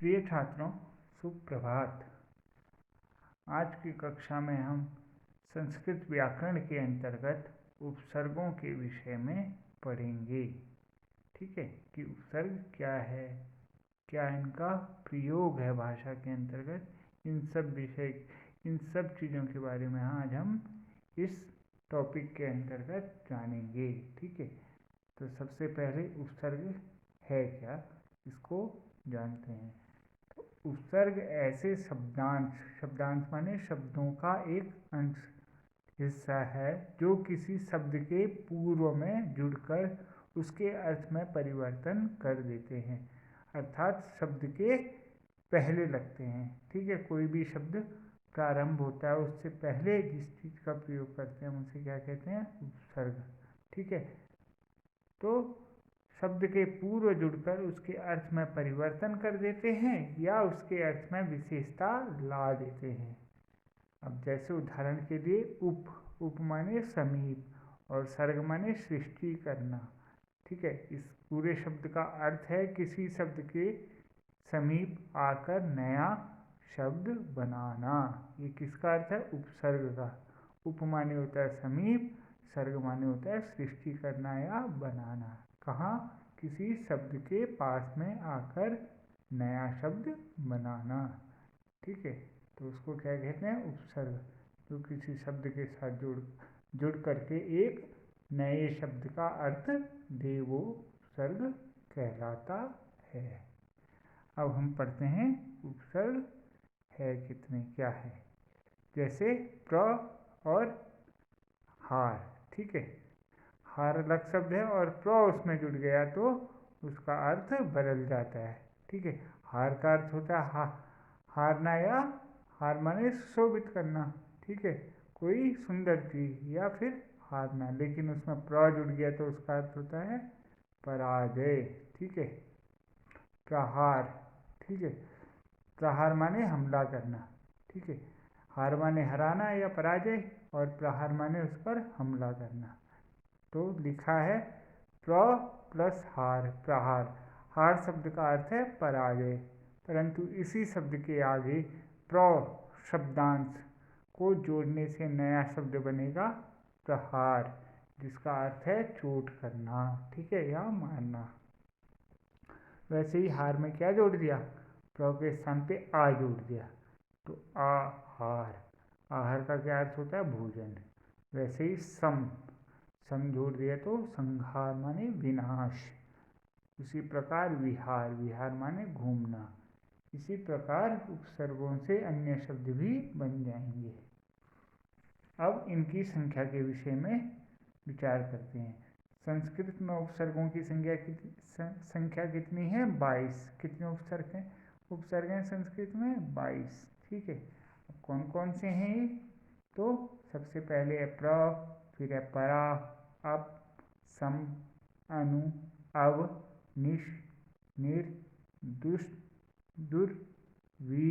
प्रिय छात्रों, सुप्रभात। आज की कक्षा में हम संस्कृत व्याकरण के अंतर्गत उपसर्गों के विषय में पढ़ेंगे। ठीक है, कि उपसर्ग क्या है, क्या इनका प्रयोग है भाषा के अंतर्गत, इन सब चीज़ों के बारे में आज हम इस टॉपिक के अंतर्गत जानेंगे। ठीक है, तो सबसे पहले उपसर्ग है क्या, इसको जानते हैं। तो उपसर्ग ऐसे शब्दांश माने शब्दों का एक अंश हिस्सा है जो किसी शब्द के पूर्व में जुड़कर उसके अर्थ में परिवर्तन कर देते हैं, अर्थात शब्द के पहले लगते हैं। ठीक है, कोई भी शब्द प्रारंभ होता है उससे पहले जिस चीज़ का प्रयोग करते हैं उसे क्या कहते हैं, उपसर्ग। ठीक है, तो शब्द के पूर्व जुड़कर उसके अर्थ में परिवर्तन कर देते हैं या उसके अर्थ में विशेषता ला देते हैं। अब जैसे उदाहरण के लिए उप माने समीप और सर्ग माने सृष्टि करना। ठीक है, इस पूरे शब्द का अर्थ है किसी शब्द के समीप आकर नया शब्द बनाना। ये किसका अर्थ है, उपसर्ग का। उप माने होता है समीप, सर्ग माने होता है सृष्टि करना या बनाना। कहाँ, किसी शब्द के पास में आकर नया शब्द बनाना। ठीक है, तो उसको क्या कहते हैं, उपसर्ग। जो किसी शब्द के साथ जुड़ करके एक नए शब्द का अर्थ दे, वो उपसर्ग कहलाता है। अब हम पढ़ते हैं उपसर्ग है कितने, क्या है। जैसे प्र और हार। ठीक है, हार अलग शब्द है और प्र उसमें जुड़ गया तो उसका अर्थ बदल जाता है। ठीक है, हार का अर्थ होता है हारना या हार माने शोभित करना। ठीक है, कोई सुंदर चीज या फिर हारना, लेकिन उसमें प्र जुड़ गया तो उसका अर्थ होता है पराजय। ठीक है, प्रहार। ठीक है, प्रहार माने हमला करना। ठीक है, हार माने हराना या पराजय और प्रहार माने उस पर हमला करना। तो लिखा है प्र प्लस हार, प्रहार। हार शब्द का अर्थ है पराजय, परंतु इसी शब्द के आगे प्र शब्दांश को जोड़ने से नया शब्द बनेगा प्रहार, जिसका अर्थ है चोट करना। ठीक है, या मारना। वैसे ही हार में क्या जोड़ दिया, प्र के स्थान पे आ जोड़ दिया तो आहार। आहार का क्या अर्थ होता है, भोजन। वैसे ही सम जोड़ दिया तो संहार माने विनाश। इसी प्रकार विहार माने घूमना। इसी प्रकार उपसर्गों से अन्य शब्द भी बन जाएंगे। अब इनकी संख्या के विषय में विचार करते हैं। संस्कृत में उपसर्गों की संख्या कितनी है, 22। कितने उपसर्ग हैं संस्कृत में, 22। ठीक है, अब कौन कौन से हैं ये, तो सबसे पहले है प्र, फिर है परा, अप, सम, अनु, अव, निश, निर, दुष्ट, दुर, वी,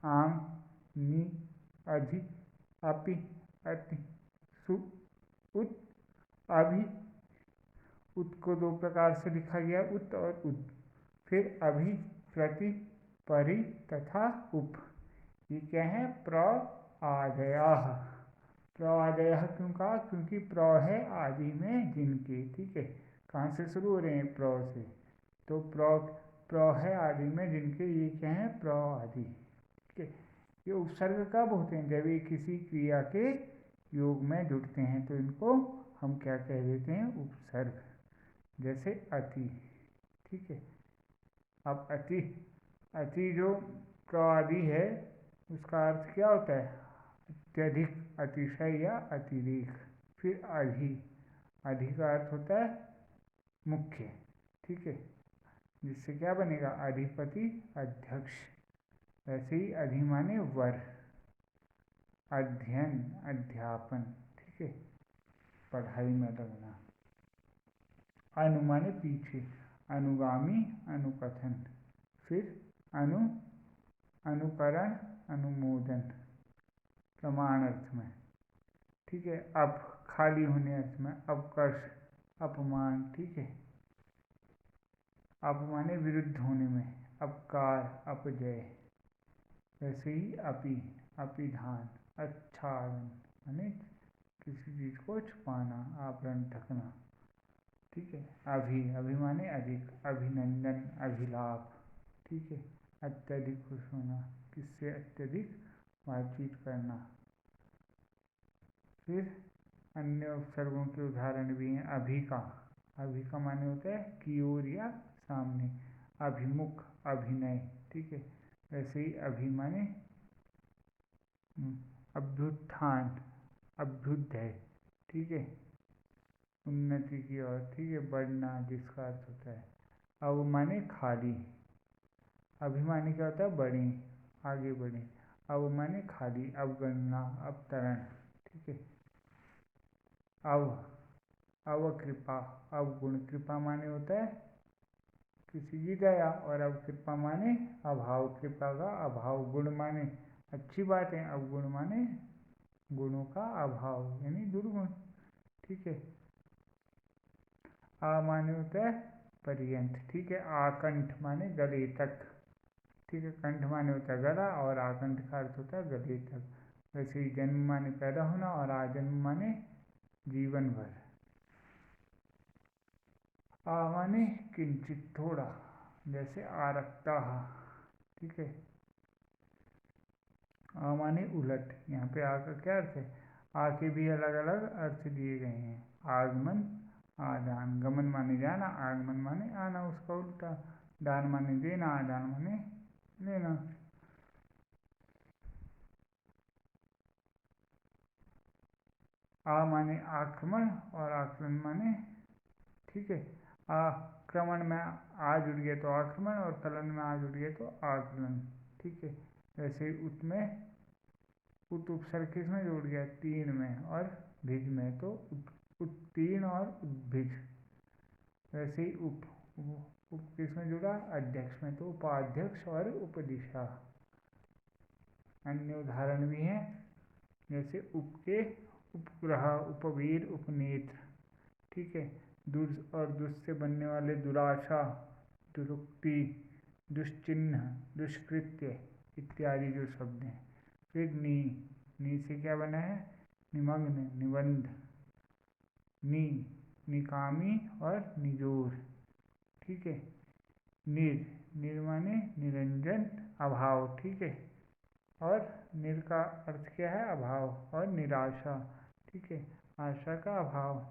आंग, नि, अधि, अपि, अति, सु, उत, अभि। उत को दो प्रकार से लिखा गया, उत और उद। फिर अभि, प्रति, परि तथा उप। ये क्या है, प्र आदयः। प्र आदयः क्यों कहा, क्योंकि प्र है आदि में जिनके। ठीक है, कहाँ से शुरू हो रहे हैं, प्र से, तो प्र है आदि में जिनके, ये क्या है, प्र आदि। ठीक है, ये उपसर्ग कब होते हैं, जब ये किसी क्रिया के योग में जुड़ते हैं तो इनको हम क्या कह देते हैं, उपसर्ग। जैसे अति। ठीक है, अब अति जो प्र आदि है उसका अर्थ क्या होता है, अत्यधिक, अतिशय या अतिरेक। फिर अधि का अर्थ होता है मुख्य। ठीक है, जिससे क्या बनेगा, अधिपति, अध्यक्ष। वैसे ही अधि माने वर, अध्ययन, अध्यापन। ठीक है, पढ़ाई में लगना। अनु माने पीछे, अनुगामी, अनुकथन। फिर अनुकरण, अनुमोदन, प्रमाण अर्थ में। ठीक है, अब खाली होने अर्थ में, अवकर्ष, अपमान। ठीक है, अपमाने विरुद्ध होने में, अपकार, अपजय। वैसे ही अपि, अपिधान, आच्छादन माने किसी चीज को छुपाना, आवरण ढकना। ठीक है। अभि माने अधिक, अभिनंदन, अभिलाप। ठीक है। अत्यधिक खुश होना, किससे अत्यधिक बातचीत करना। फिर अन्य उपसर्गों के उदाहरण भी हैं। अभि का माने होता है की ओर या सामने। अभिमुख, अभिनय। ठीक है। वैसे ही अभि माने अभ्युत्थान, अभ्युदय। ठीक है। उन्नति की ओर। ठीक है। बढ़ना, जिसका अर्थ होता है। अव माने खाली। अभि माने क्या होता है, बढ़े, आगे बढ़े। अव माने खाली, अवगणना, अवतरण। ठीक है। अवकृपा, अवगुण। कृपा माने होता है किसी की दया, और अवकृपा माने अभाव। कृपा का अभाव। गुण माने अच्छी बात है, अवगुण माने गुणों का अभाव यानी दुर्गुण। ठीक है। आ माने होता है पर्यंत। ठीक है। आकंठ माने गले तक। ठीक है। कंठ माने होता है गला, और आकंठ का अर्थ होता है गले तक। वैसे ही जन्म माने पैदा होना, और आजन्म माने जीवन भर। आ माने किंचित, थोड़ा, जैसे आरक्ता। ठीक है। आ माने उलट। यहाँ पे आ का क्या अर्थ है, आ के भी अलग अलग अर्थ दिए गए हैं। आगमन, आदान। गमन माने जाना, आगमन माने आना, उसका उल्टा। दान माने देना, आदान माने लेना। आ माने आक्रमण, और आक्रमण माने, ठीक है, आक्रमण में आ जुड़ गया तो आक्रमण, और कलन में आ जुड़ गया तो आकलन। ठीक है। वैसे ही उत में उत उपसर्ग किस में जुड़ गया, तीन में, और भिज में तो उत्तीर्ण और उद्भिज। वैसे ही उप किस में जुड़ा, अध्यक्ष में तो उपाध्यक्ष और उपदिशा। अन्य उदाहरण भी हैं, जैसे उप के उपग्रह, उपवीर, उपनेत्र। ठीक है। दुर् और दुष् से बनने वाले दुराशा, दुरुक्ति, दुश्चिन्ह, दुष्कृत्य इत्यादि जो शब्द हैं। फिर नी से क्या बना है, निमग्न, निबंध। निकामी और निजोर। ठीक है। निर माने निरंजन, अभाव। ठीक है। और निर का अर्थ क्या है, अभाव, और निराशा। ठीक है। आशा का अभाव।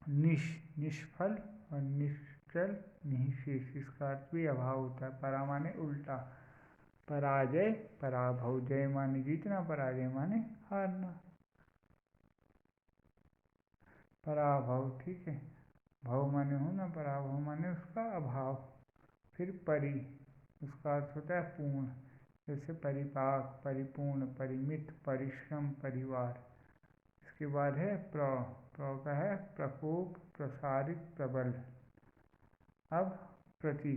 निष्फल और निश्चल, निःशेष, इसका अर्थ भी अभाव होता है। परा माने उल्टा, पराजय, पराभव। जय माने जीतना, पराजय माने हारना। पराभव। ठीक है। भव माने होना, पराभव माने उसका अभाव। फिर परि, उसका अर्थ होता है पूर्ण, जैसे परिपाक, परिपूर्ण, परिमित, परिश्रम, परिवार। इसके बाद है प्र का है प्रकोप, प्रसारित, प्रबल। अब प्रति।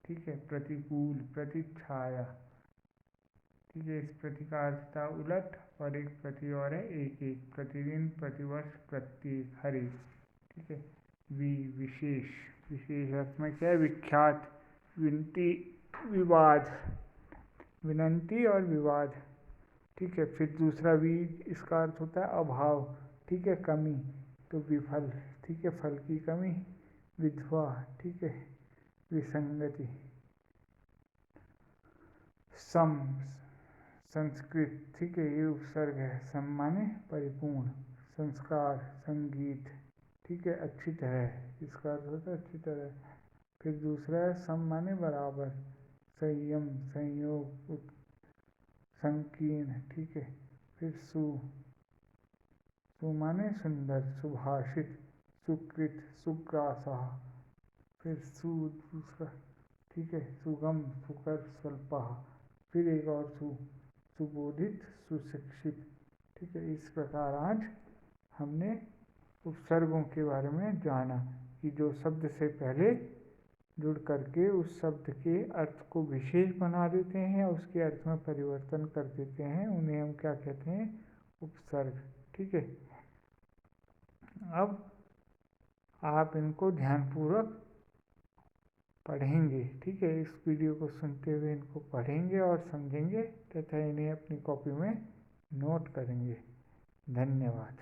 ठीक है। प्रतिकूल, प्रतिच्छाया। ठीक है। इस प्रति का अर्थ था उलट, और एक प्रति और है एक एक, प्रतिदिन, प्रतिवर्ष, प्रत्येक, हर एक। ठीक है। विशेष, विशेष अर्थ में क्या है, विख्यात, विनती, विवाद, विनंती और विवाद। ठीक है। फिर दूसरा वी, इसका अर्थ होता है अभाव। ठीक है। कमी, तो विफल। ठीक है। फल की कमी, विधवा। ठीक है। विसंगति। सम, संस्कृत। ठीक है। ये उपसर्ग है। सम माने परिपूर्ण, संस्कार, संगीत। ठीक है। अच्छी तरह, इसका अर्थ होता है अच्छी तरह। फिर दूसरा है सम माने बराबर, संयम, संयोग, संकीर्ण। ठीक है। फिर सु माने सुंदर, सुभाषित, सुकृत, सुग्रासा। फिर सु दूसरा। ठीक है। सुगम, सुकर, स्वल्पा। फिर एक और सुबोधित, सुशिक्षित। ठीक है। इस प्रकार आज हमने उपसर्गों के बारे में जाना कि जो शब्द से पहले जुड़ करके उस शब्द के अर्थ को विशेष बना देते हैं, उसके अर्थ में परिवर्तन कर देते हैं, उन्हें हम क्या कहते हैं, उपसर्ग। ठीक है। अब आप इनको ध्यानपूर्वक पढ़ेंगे। ठीक है, इस वीडियो को सुनते हुए इनको पढ़ेंगे और समझेंगे तथा इन्हें अपनी कॉपी में नोट करेंगे। धन्यवाद।